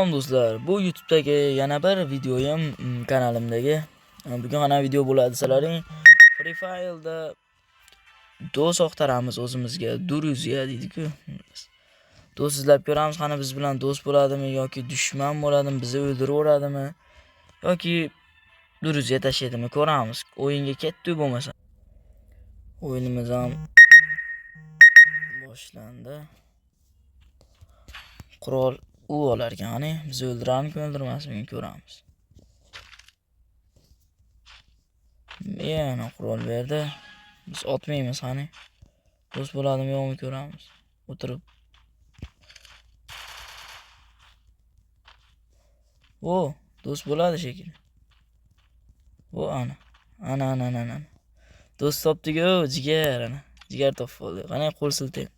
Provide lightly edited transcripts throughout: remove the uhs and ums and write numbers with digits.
Do'stlar, bu YouTube'dagi yana bir videoyim kanalimdagi. Bugun ana video bo'ladi sizlarning. Free Fire'da do'st oqtaramiz o'zimizga. Duruzya deydi-ku. Do'st izlab ko'ramiz, qani biz bilan do'st bo'ladimi yoki dushman bo'ladimi, bizni o'ldirib o'radimi yoki duruzya tashlaydimi ko'ramiz. O'yinga ketdik bo'lmasa. O'yinimiz ham boshlandi. Qurol u olar ekan, qani bizni o'ldiramizmi, o'ldirmasmi ko'ramiz. Yana qurol berdi. Biz otmaymiz, qani. Do'st bo'ladimi yo'qmi ko'ramiz. O'tirib. O, do'st bo'ladi shekilli. O, ana. Do'st topdik-ku, jigar ana. Jigar topib oldik. Qani qo'l siltaydi.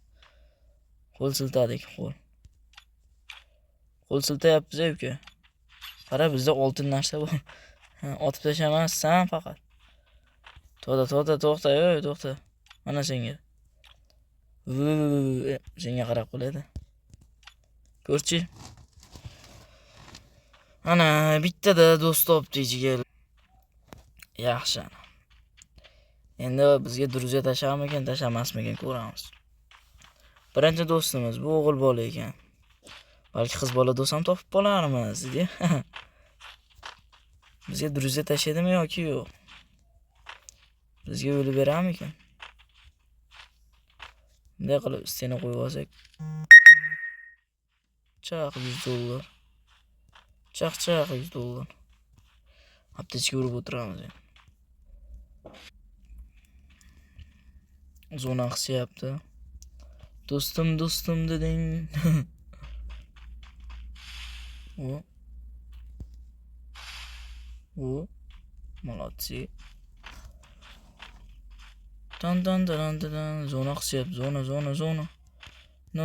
Qo'l siltadik, qo'l. Qo'l siltayapmiz uka. Qara, bizda oltin narsa bor. Otib tashlamassan faqat. To'xta. Mana senga. Senga qarab qo'yadi. Ko'rchi. Ana bittada do'st topdik jigar. Yaxshi. Endi bizga duruzya tashlamasmikan, tashlamasmikan ko'ramiz. Birinchi do'stimiz bu o'g'il bola ekan. Balki qiz bola do'st ham topib qolarmiz, dedi. Bizga duruzya tashlaydimi yoki yo'q? Bizga o'lib berammikan? Bunday qilib stena qo'yib olsak. Chaq $100. Chaq $100. Aptechka urib o'tiramiz endi. Zona qisyapti. Do'stim deding. O. Молодцы. Tan. Zona qisyapti. Zona. No.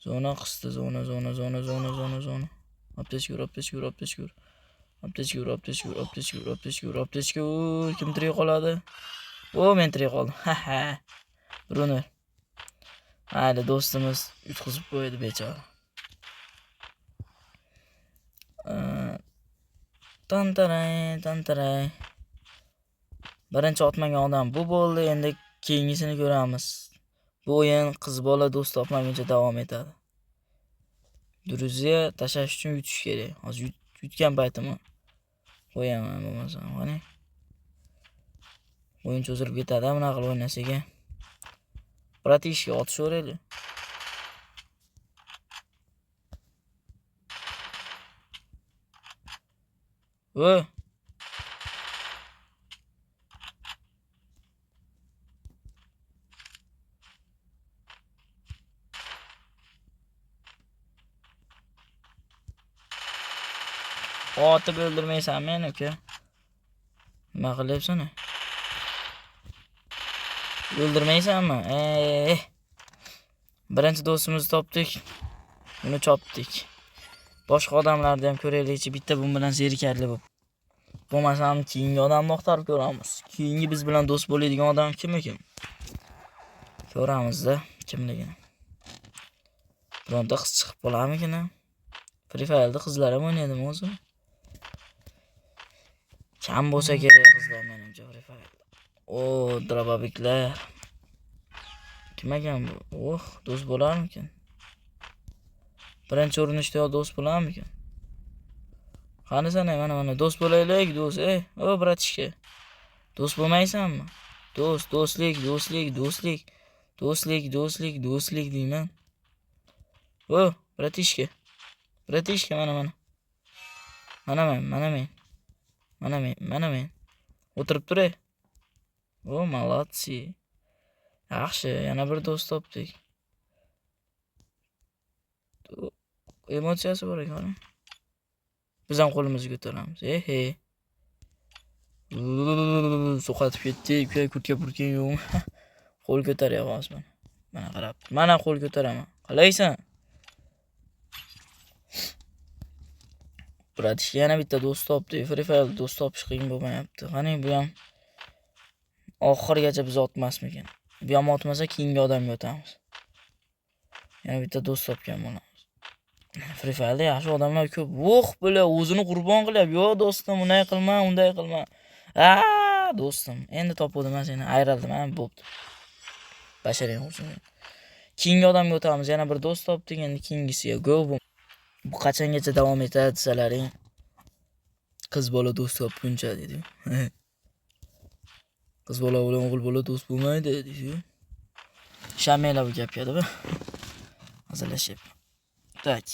Zona qisdi. Zona. Aptechka. Kim tirik qoladi? O, men tirik qoldim. Bruno. Mayli, do'stimiz yutqizib qo'ydi bechora. Tantaray. Birinchi otmagan odam bu bo'ldi. Endi keyingisini ko'ramiz. Bu o'yin qiz bola do'st topmaguncha davom etadi. Duruzya tashlash uchun yutish kerak. Hozir yutgan paytimi qo'yaman bo'lmasa, qani. O'yin cho'zilib ketadi, bunaqa qilib o'ynasak. Bratishka otishaveraylik. Otib o'ldirmaysan meni, uka. Nima qilyapsan? O'ldirmaysanmi? Birinchi do'stimizni topdik. Uni chopdik. Boshqa odamlarni ham ko'raylikchi, bitta bu bilan zerikarli bo'lib. Bo'lmasam keyingi odamni oqtarib ko'ramiz. Keyingi biz bilan do'st bo'ladigan odam kim ekan? Ko'ramiz-da, kimligini. Bironta qiz chiqib qolarmikin? Free Fire'da qizlar ham o'ynaydimi o'zi? Kam bo'lsa kerak qizlar menimcha Free Fire'da. O, drababiklar. Kim ekan bu? Do'st bo'larmikin? Birinchi urinishda do'st bo'larmikin? Qani sana, mana do'st bo'laylik, do'st. O, bratishka. Do'st bo'lmaysanmi? Do'stlik deyman. O, bratishka. Mana men. O'tirib tur. O, молодцы. Yaxshi, yana bir do'st topdik. Emotsiyasi bor ekan. Biz ham qo'limizni ko'taramiz. So'qatib ketdik, kurtga purkan yo'qmi? Qo'l ko'taryapmiz mana. Mana qarab. Mana qo'l ko'taraman. Qalaysan? Bratishka yana bitta do'st topdik. Free Fire do'st topish qiyin bo'lmayapti. Qani bu ham oxirgacha biz otmasmikan? Bu ham otmasa keyingi odamga o'tamiz. Yana bitta do'st topgan bo'lamiz. Free Fire'da yaxshi odamlar ko'p. Voh, bular o'zini qurbon qilyapti. Yo do'stim, unday qilma, unday qilma. Do'stim, endi topdim men seni, ayrildim, bo'pti. Basharing ursin. Keyingi odamga o'tamiz. Yana bir do'st topdik, endi keyingisiga go. Bu qachongacha davom etadi desalaring. Qiz bola do'st topguncha dedi. Qiz bola bilan o'g'il bola do'st bo'lmaydi dedi. Shamela bu gapga deb. Hazillashib. Tak.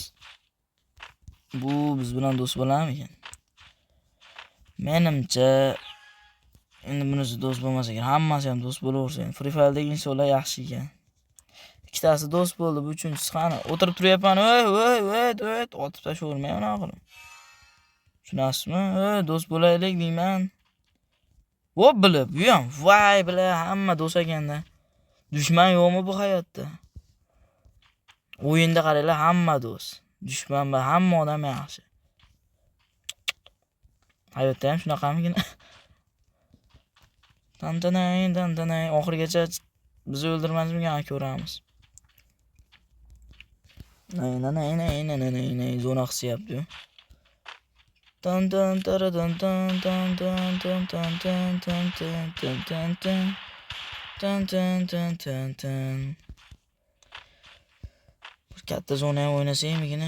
Bu biz bilan do'st bo'larmikan? Menimcha endi bunisi do'st bo'lmasa kerak. Hammasi ham do'st bo'laversin. Free Fire'dagi insonlar yaxshi ekan. Ikkitasi do'st bo'ldi, bu uchinchisi qani? O'tirib turyapman. Voy, otib tashavermay unaqa qilib. Tushunasizmi? Do'st bo'laylik deyman. Vo'p bilib, bu ham voy bila hamma do'st ekanda. Dushman yo'qmi bu hayotda? O'yinda qaranglar, hamma do'st. Dushman va hamma odam yaxshi. Hayotda ham shunaqamikin? Tantanay, oxirgacha bizni o'ldirmasmikan ko'ramiz. Nay, zona qisyapti. Tan. Katta zona ham o'ynasaymikin.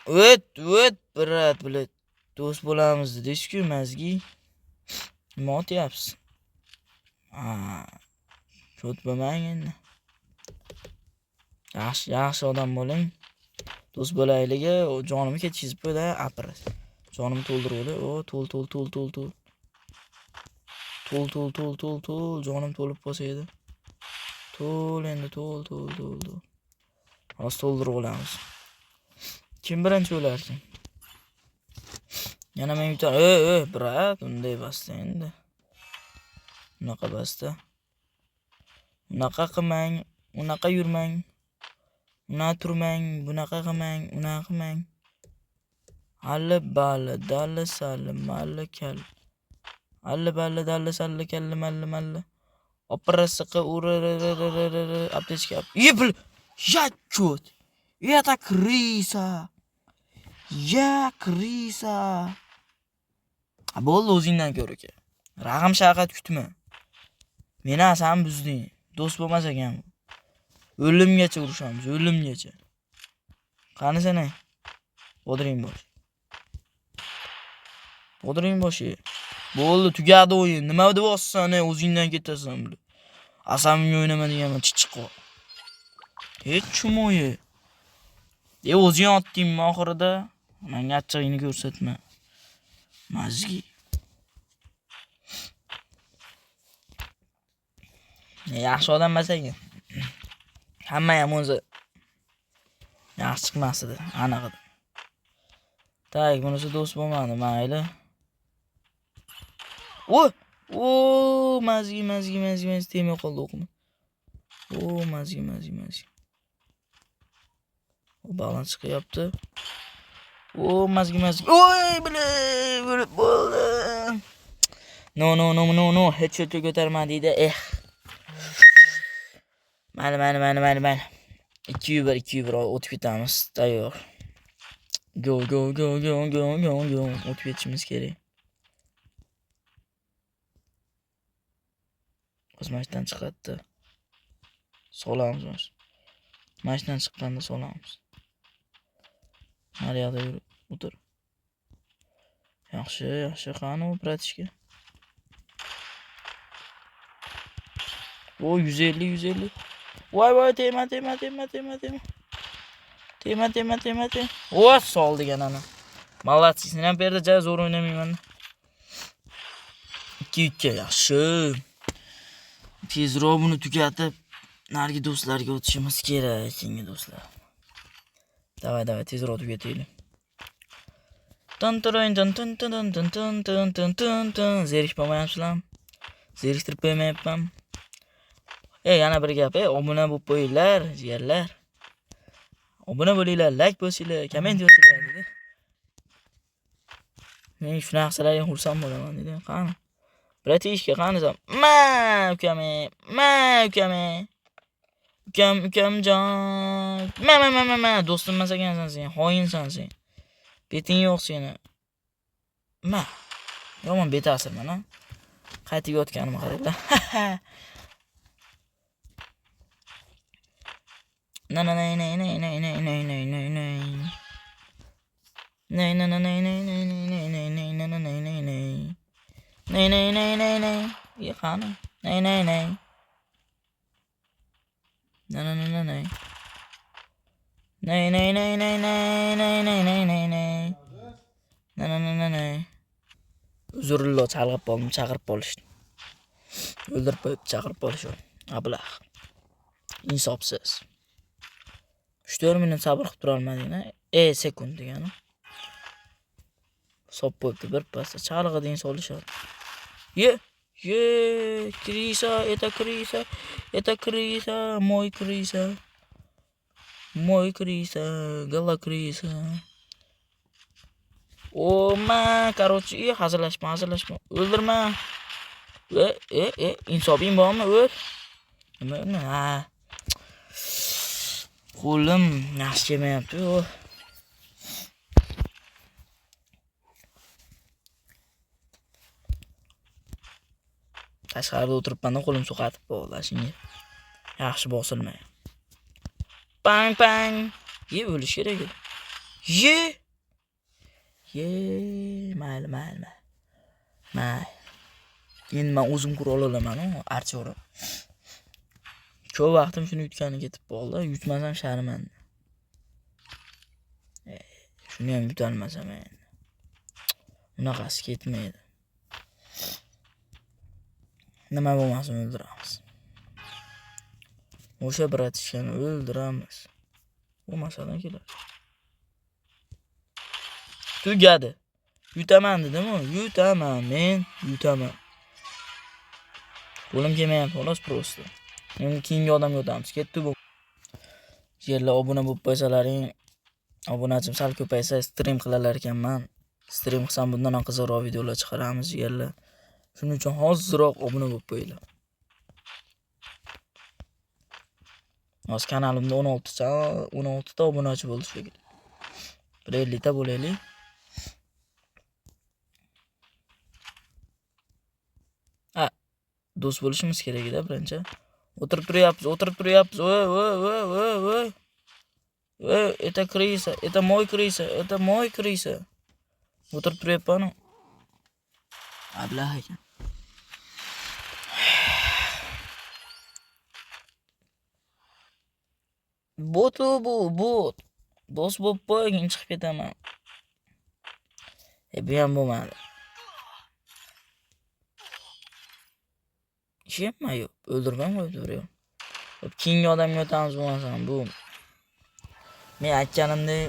Brat, bilat. Do'st bo'lamiz dedingiz-ku, mazgi. Nima otyapsiz? Cho't bo'lmang endi. Yaxshi odam bo'ling. Do'st bo'laylik, jonimni ketkizib qo'ydi, apir. Jonimni to'ldirib qo'ydi. To'l. Jonim to'lib qolsa edi. To'l. Hozir to'ldirib olamiz. Kim birinchi o'larkin? Yana men yutar. Brat, unday basta endi. Unaqa basta. Unaqa qilmang, unaqa yurmang. Unaqa turmang, bunaqa qilmang, unaqa qilmang. Alla balla, dalla salla, malla kal. Alla balla, dalla salla, kalla malla. Operatsiya aptechka. Yepil. Yachot. Это крыса. Ya krisa. Bo'ldi, o'zingdan ko'r aka. Rag'am shaqat kutma. Meni asam buzding. Do'st bo'lmas ekan. O'limgacha urushamiz, o'limgacha. Qani sen? Bodring boshi. Bo'ldi, tugadi o'yin. Nima deb olsan, o'zingdan ketasan bu. Asamga o'ynama deganman, chichiqo. Hech chumoyi. O'zing otdingmi oxirida? Menga achchig'ingni ko'rsatma. Mazgi. Yaxshi odam emas ekan. Hamma ham o'zi yaxshi chiqmas edi, aniq edi. Tak, bunisi do'st bo'lmadi, mayli. Mazgi temay qoldi o'qim. Mazgi. O balans chiqyapti. Mazgi. Voy, bo'ldi. No, headshot ko'tarmadi deydi. Mayli. 2-1 o'tib ketamiz. Tayyor. Go. O'tib ketishimiz kerak. O'z mashinadan chiqadi. Solamiz. Mashinadan chiqqanda solamiz. Nariyada yurib o'tir. Yaxshi, qani bratishka. 150. Voy, tema. Soldi ganani. Молодцы, sen ham perda ja zo'r o'ynamayman. 2-2 yaxshi. Tezroq buni tugatib, nargi do'stlarga o'tishimiz kerak, keyingi do'stlar. Davay, tezroq tugataylik. Zerikmayapsizlar? Zeriktirib qo'ymayapman. Yana bir gap, obuna bo'lib qo'yinglar, jigarlar. Obuna bo'linglar, like bosinglar, komment yozinglar dedi. Men shunaqa qilsalar xursand bo'laman dedi. Qani? Bratishka, qani sen? Ma ukame. Ukamjon. Ma. Do'stim emas ekansan sen. Xoinsan sen. Beting yo'q seni. Ma. Yomon betasirman, ha. Qaytib yotganimni qaranglar. Na. Ye qani. Uzrillo chalg'ib qoldim, chaqirib qolishdi. O'ldirib qo'yib chaqirib qolishdi. Ablah. Insofsiz. 3-4 minut sabr qilib tura olmadingmi? Sekund degani. Sop qo'yibdi bir pasda chalg'iding solishadi. Ye, krisa, moy krisa, gala krisa. Короче, hazırlaşma. Öldürme. İnsofing bormi? O'l. Nima? Ha. Qo'lim yaxshi kelmayapti. Tashqarida o'tiribman, qo'lim so'qatib bo'ldi shunga. Yaxshi bosilmay. Pang. Ye o'lish kerak edi. Mayli. Endi men o'zim qura olaman, archyorni. Ko'p vaqtim shuni yutgani ketib qoldi. Yutmasam sharman. Shuni ham yutolmasam endi. Unaqasi ketmaydi. Nima bo'lmasin o'ldiramiz. O'sha bratishkani o'ldiramiz. Bu masalan keladi. Tugadi. Yutaman dedim-ku, men yutaman. Qo'lim kelmayapti, xolos prosta. Endi keyingi odamga o'tamiz. Ketdi bu. Yerlar obuna bo'lib qo'ysalaring, obunachim sal ko'paysa stream qilalar ekanman. Stream qilsam bundan ham qiziqroq videolar chiqaramiz yerlar. Shuning uchun hozirroq obuna bo'lib qo'yinglar. Hozir kanalimda 16 ta obunachi bo'ldi shekilli. 50 ta bo'laylik. Do'st bo'lishimiz kerak edi birinchi. O'tirib turyapmiz. Это крыса, это мой крыса. O'tirib turyapman. Ablah ekan. Bot. Do'st bo'lib qo'ygin chiqib ketaman. Bu ham bo'lmadi. Ishimmi yo'q, o'ldirmam qo'yib. Keyingi odamga o'tamiz bo'lmasam bu. Men aytganimdek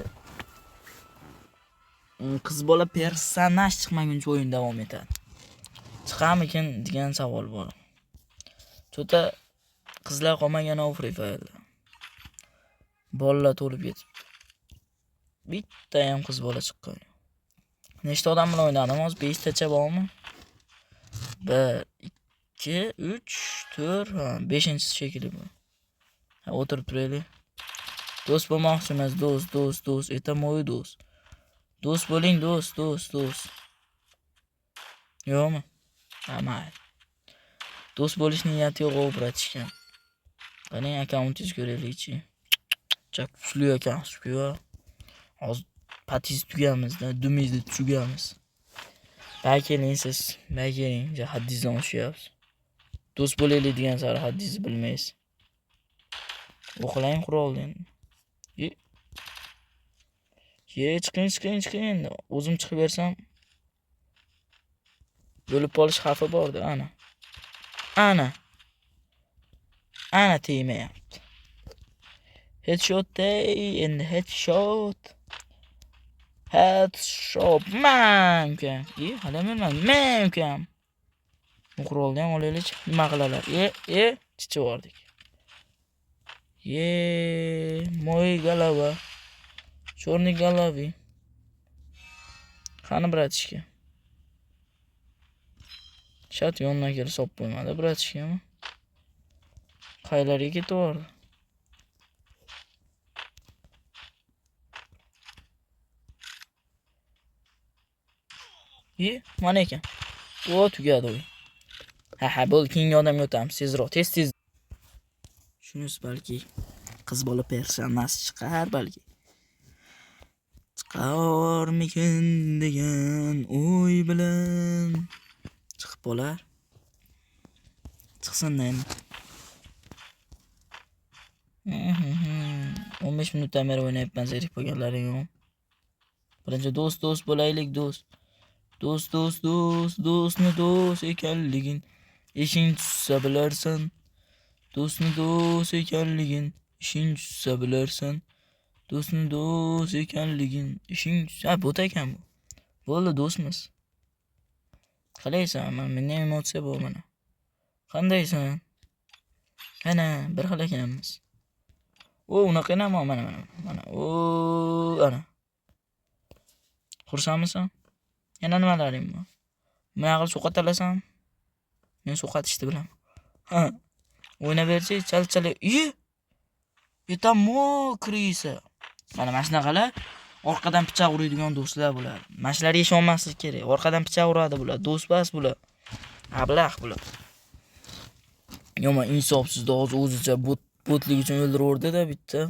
qiz bola personaj chiqmaguncha o'yin davom etadi. Chiqamikin degan savol bor. Chota qizlar qolmagan Free Fire'da. Bolalar to'lib ketibdi. Bitta ham qiz bola chiqqan. Nechta odam bilan o'ynadim? Hozir 5 tacha bormi? 1 2 3 4 5-inchisi shekilli bu. O'tirib turaylik. Do'st bo'lmoqchimiz, do'st. Это мой do'st. Do'st bo'ling, do'st. Yo'qmi? Mayli. Do'st bo'lish niyati yo'q, bratishkan. Qani akkauntingizni ko'raylikchi. Chak kuchli ekansiz-ku. Hozir patiz tugamizda, dumizni tushugamiz. Baykeling siz, haddingizdan oshyapsiz. Do'st bo'laylik degan sari haddingizni bilmaysiz. O'qlang qurolni endi. Chiqing. O'zim chiqib bersam bo'lib qolish xavfi bor-da, ana tegmayapti. Headshot. Mamkam. Hali mamkam. Qurolni ham olaylik, nima qilalar? Chichi bordik. Moy galava. Chorniy galavi. Qani bratishka? Shat yondan kelib sop qo'ymadi bratishkami? Qaylarga ketaverdi? Mana ekan. O tugadi o'yin. Ha, bo'ldi, keyingi odamga o'tamiz. Tezroq, tez. Shunisi balki qiz bola personasi chiqar balki. Chiqarmikin degan o'y bilan chiqib qolar. Chiqsin-da endi. 15 minutdan beri o'ynayapman, zerikib qolganlaring yo'q. Birinchi do'st bo'laylik, do'st. Do'stni do'st ekanligin ishing tushsa bilarsan. Do'stni do'st ekanligin ishing tushsa bilarsan. Do'stni do'st ekanligin ishing tushsa, bot ekan bu. Bo'ldi, do'stmiz. Qalaysan? Menda emotsiya bor mana. Qandaysan? Ana, bir xil ekanmiz. Unaqa emas, mana. Ana. Xursandmisan? Yana nimalaring bor? Meni suqatalasam? Men suqatishni bilaman. Ha. O'ynab berchi, chal. Yetamo krisa. Mana shunaqalar orqadan pichoq uradigan do'stlar bo'ladi. Mana shularga ishonmaslik kerak. Orqadan pichoq uradi bular, do'st emas bular. Ablah bular. Yomon insofsiz o'zicha botlik uchun o'ldiraverdi-da bitta.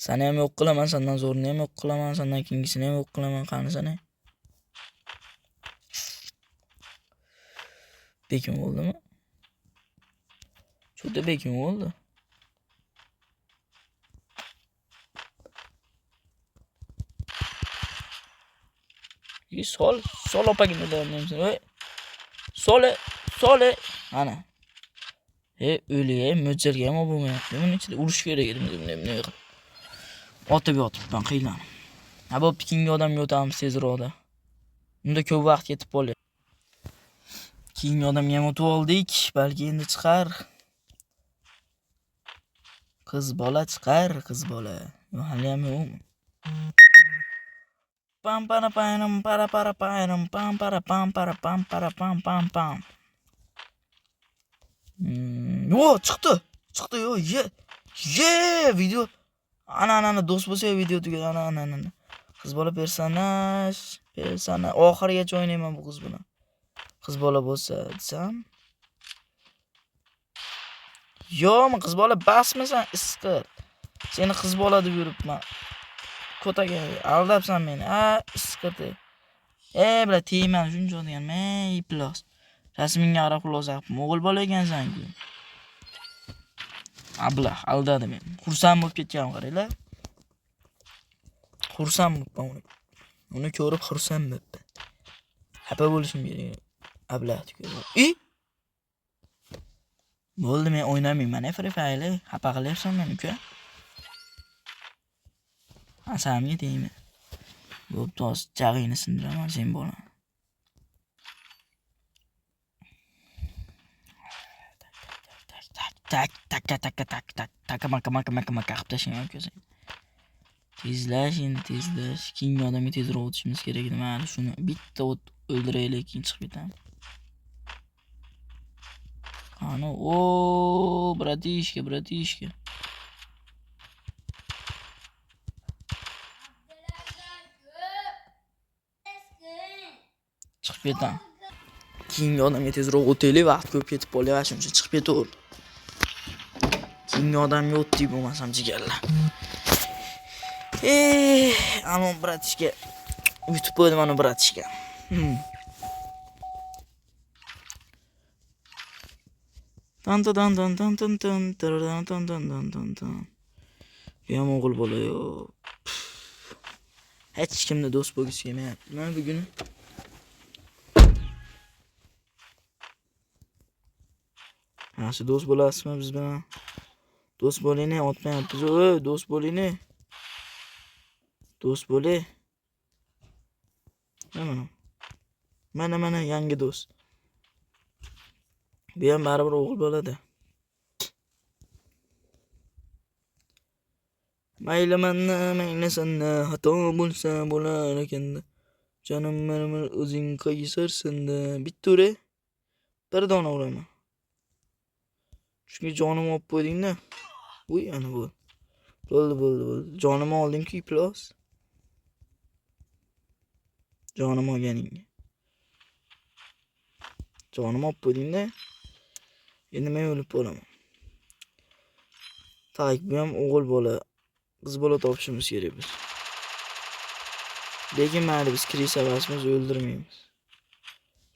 Seni ham yo'q qilaman, sendan zo'rini ham yo'q qilaman, sendan keyingisini ham yo'q qilaman, qani seni. Bekim bo'ldimi? Cho'ta bekim bo'ldi. Sol opagini deyapsan. Voy. Sole. Ana. O'lay, mo'ljalga ham bo'lmayapti. Buni ichida urush kerak edi, bunday qilib. Otib yotibman, qiynalib. Ha, bo'pti, keyingi odamga o'tamiz tezroqda. Unda ko'p vaqt ketib qolyapti. Keyingi odamga ham o'tib oldik, balki endi chiqar. Qiz bola chiqar, qiz bola. Hali ham yo'qmi? Pam para pam pam. Chiqdi yo, video. Ana do'st bo'lsa video tugadi. Ana. Qiz bola personaj. Oxirigacha o'ynayman bu qiz bilan. Qiz bola bo'lsa, desam. Yo'qmi, qiz bola basmisan, isqir. Seni qiz bola deb yuribman. Ko'taga aldabsan meni. Isqirdi. Bilan tiyman shuncha degan. Plos. Rasmingga qarab xulosa qilib, o'g'il bola ekansan-ku. Ablah, aldadi meni. Xursand bo'lib ketgan, qaranglar. Xursand bo'libman. Uni ko'rib xursand bo'libman. Xafa bo'lishim kerak. Ablah ko'rib. Bo'ldi, men o'ynamayman, Free Fire. Xafa qilyapsan meni, uka. Asamga deyman. Bo'pti, jag'ingni sindiraman sen bola. Tak maka qilib tashlayman ko'zing. Tezlash. Keyingi odamga tezroq o'tishimiz kerak edi. Mana shuni bitta o'ldiraylik, keyin chiqib ketamiz. Ana, bratishka. Chiqib ketamiz. Keyingi odamga tezroq o'taylik, vaqt ko'p ketib qolyapti, shuncha chiqib ketaver. Keyingi odamga o'tdik bo'lmasam jigarlar. Ana bratishka. Yutib qo'ydim ana bratishka. Tan. Bu ham o'g'il bola yo. Hech kimni do'st bo'lgisi kelmayapti. Mana bugun yaxshi do'st bo'lasizmi biz bilan? Do'st bo'layni, otmayapmiz. Do'st bo'layni. Do'st bo'lay. Mana yangi do'st. Bu ham baribir o'g'il bo'ladi. Mayli senni xato bo'lsa bo'lar ekanda. Jonim menim o'zing qaysarsan-da. Bitta bir dona uraman. Chunki jonimni olib qo'yding-da. Ana bu. Bo'ldi. Jonimni olding-ku, plos. Jonim olganingga. Jonim olib qo'yding-da. Endi men o'lib bo'laman. Tak, bu ham o'g'il bola. Qiz bola topishimiz kerak biz. Lekin mayli biz kirish emasmiz, o'ldirmaymiz.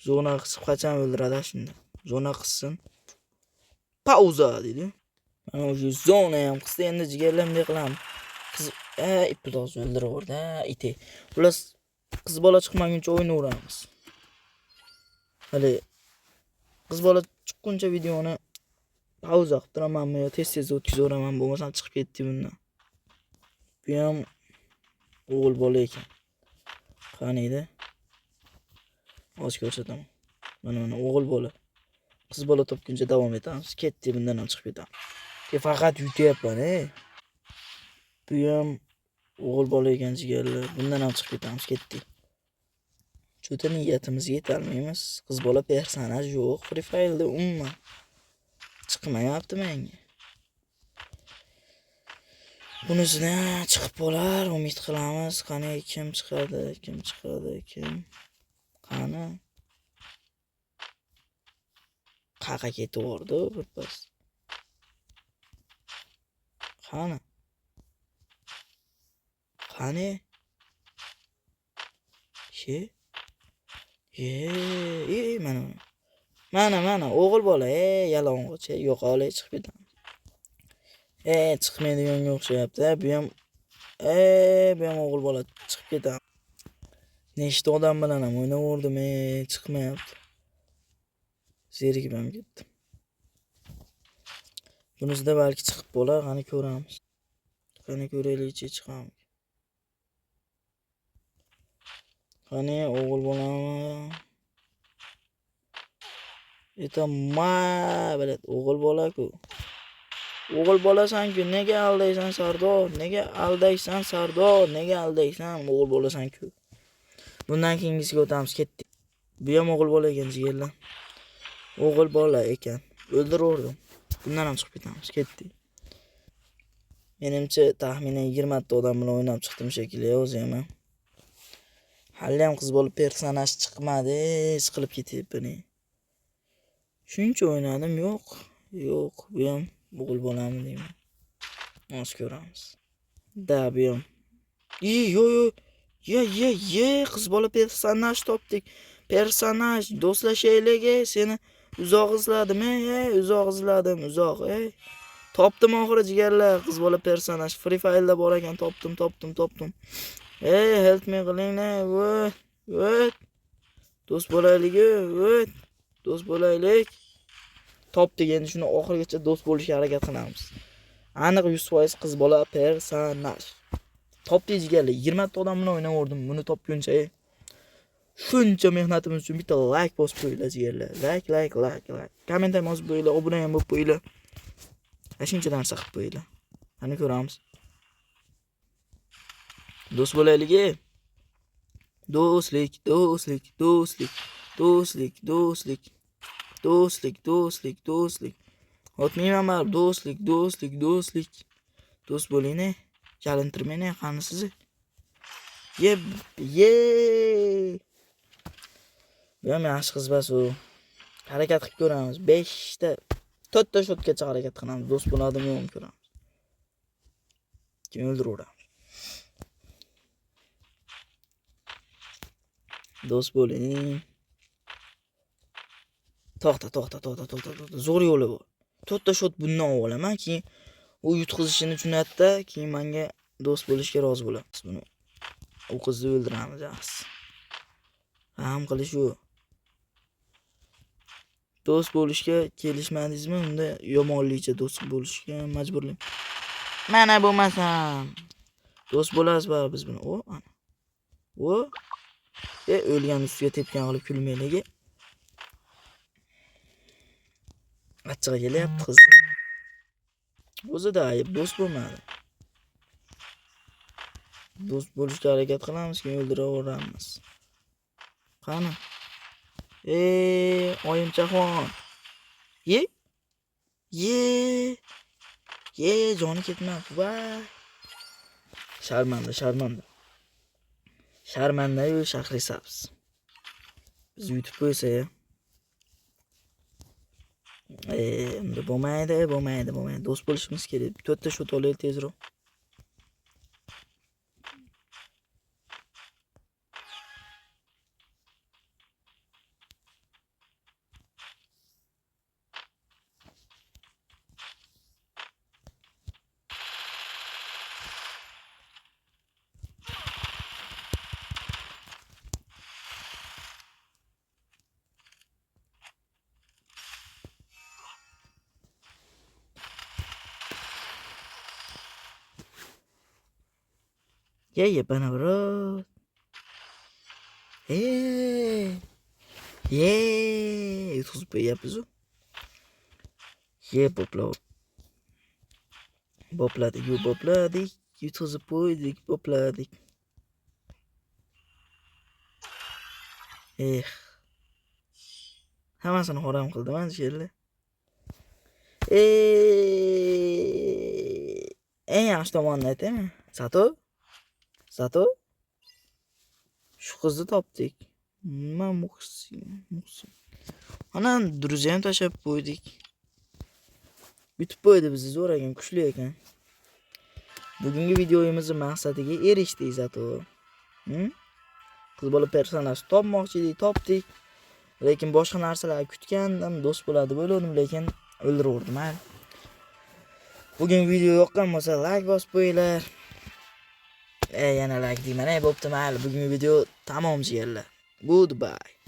Zona qisib qachon o'ldiradi shunda. Zona qissin. Pauza dedi. Mana o'sha zona ham qisdi, endi jigarlamdek qilamiz. Qiz ipdoz o'ldiraverdi, ite. Xullas qiz bola chiqmaguncha o'ynaveramiz. Hali qiz bola chiqquncha videoni pauza qilib turamanmi yo tez o'tkazaveraman, bo'lmasam chiqib ketdi bundan. Bu ham o'g'il bola ekan. Qani edi? Oz ko'rsataman. Mana o'g'il bola. Qiz bola topguncha davom etamiz. Ketdi, bundan ham chiqib ketamiz. Faqat yutyapman, Bu ham o'g'il bola ekan jigarlar. Bundan ham chiqib ketamiz, ketdi. Cho'ta niyatimizga yetolmaymiz. Qiz bola personaj yo'q. Free Fire'da umuman chiqmayapti menga. Bunisidan chiqib bo'lar, umid qilamiz. Qani kim chiqadi? Qani? Qaqa ketaverdi birpas. Qani? Mana o'g'il bola, yalang'och, yo'qolay chiqib ketamiz. Chiqmaydiganga o'xshayapti. Bu ham o'g'il bola chiqib ketamiz. Nechta odam bilan ham o'ynaverdim, chiqmayapti. Zerikib ham ketdim. Bunisida balki chiqib bo'lar, qani ko'ramiz. Qani ko'raylik-chi chiqamiz. Qani o'g'il bolami? Bilet o'g'il bola-ku. O'g'il bolasan-ku, nega aldaysan Sardor? Nega aldaysan? O'g'il bolasan-ku. Bundan keyingisiga o'tamiz, ketdik. Bu ham o'g'il bola ekan, jigarlar. O'g'il bola ekan. O'ldiraverdim. Bundan ham chiqib ketamiz, ketdik. Menimcha taxminan 20 ta odam bilan o'ynab chiqdim shekilli, o'zi ham. Hali ham qiz bo'lib personaj chiqmadi, siqilib ketyapman. Shuncha o'ynadim, yo'q. Bu ham o'g'il bolami deyman. Nos ko'ramiz. Bu ham. Qiz bola personaj topdik. Personaj do'stlashaylik, seni uzoq izladim, uzoq. Topdim oxiri jigarlar, qiz bola personaj. Free Fire'da bor ekan, topdim. Help me qilinglar. Vo't. Do'st bo'laylik. Topdik, endi shuni oxirigacha do'st bo'lishga harakat qilamiz. Aniq 100% qiz bola personaj. Topdik jigarlar, 20 ta odam bilan o'ynaverdim buni topguncha. Shuncha mehnatimiz uchun bitta like bosib qo'yinglar jigarlar. Like. Komment ham yozib qo'yinglar, obuna ham bo'lib qo'yinglar. Shuncha narsa qilib qo'yinglar. Qani ko'ramiz. Do'st bo'laylik. Do'stlik. Otmayman men, do'stlik. Do'st bo'ling-ne. Chalintirmayne, qani sizni. Bu ham yaxshi qiz bas u. Harakat qilib ko'ramiz. 5 ta 4 ta shotgacha harakat qilamiz. Do'st bo'ladimi yo'qmi ko'ramiz. Kim o'ldiraveramiz. Do'st bo'ling. To'xta. Zo'r yo'li bor. 4 ta shot bundan olaman, keyin u yutqizishini tushunadi-da, keyin menga do'st bo'lishga rozi bo'lamiz. Buni u qizni o'ldiramiz, yaxshi. Ham qilish u. Do'st bo'lishga kelishmadingizmi? Unda yomonlikcha do'st bo'lishga majburlayman. Mana bo'lmasam do'st bo'lasiz baribir biz bilan. Ana. O'lgan ustiga tepgan qilib kulmaylik. Achchig'i kelyapti qiz. O'zida ayb do'st bo'lmadi. Do'st bo'lishga harakat qilamiz, keyin o'ldiraveramiz. Qani? Oyimchaxon. Joni ketmabdi. Va. Sharmanda. Sharmanda-yu Shahrisabz. Biz yutib qo'ysa ya. Unda bo'lmaydi. Do'st bo'lishimiz kerak. 4 ta shot olaylik tezroq. Ye bana bro. Yutqizib qo'yapmiz. Bopladik. Yutqizib qo'ydik, bopladik. Hammasini harom qildim ana sherlar. Eng yaxshi tomonini aytaymi? Sato. Shu qizni topdik. Nima muhsin. Ana druzyam tashab qo'ydik. Yutib qo'ydi bizni, zo'r ekan, kuchli ekan. Bugungi videoyimizning maqsadiga erishdik Sato. Qiz bola personaj topmoqchi edik, topdik. Lekin boshqa narsalar kutgandim, do'st bo'ladi o'yladim, lekin o'ldiraverdim. Bugun video yoqqan bo'lsa, like bosib qo'yinglar. Yana like deyman, bo'pti mayli. Bugungi video tamom jiyanlar. Goodbye.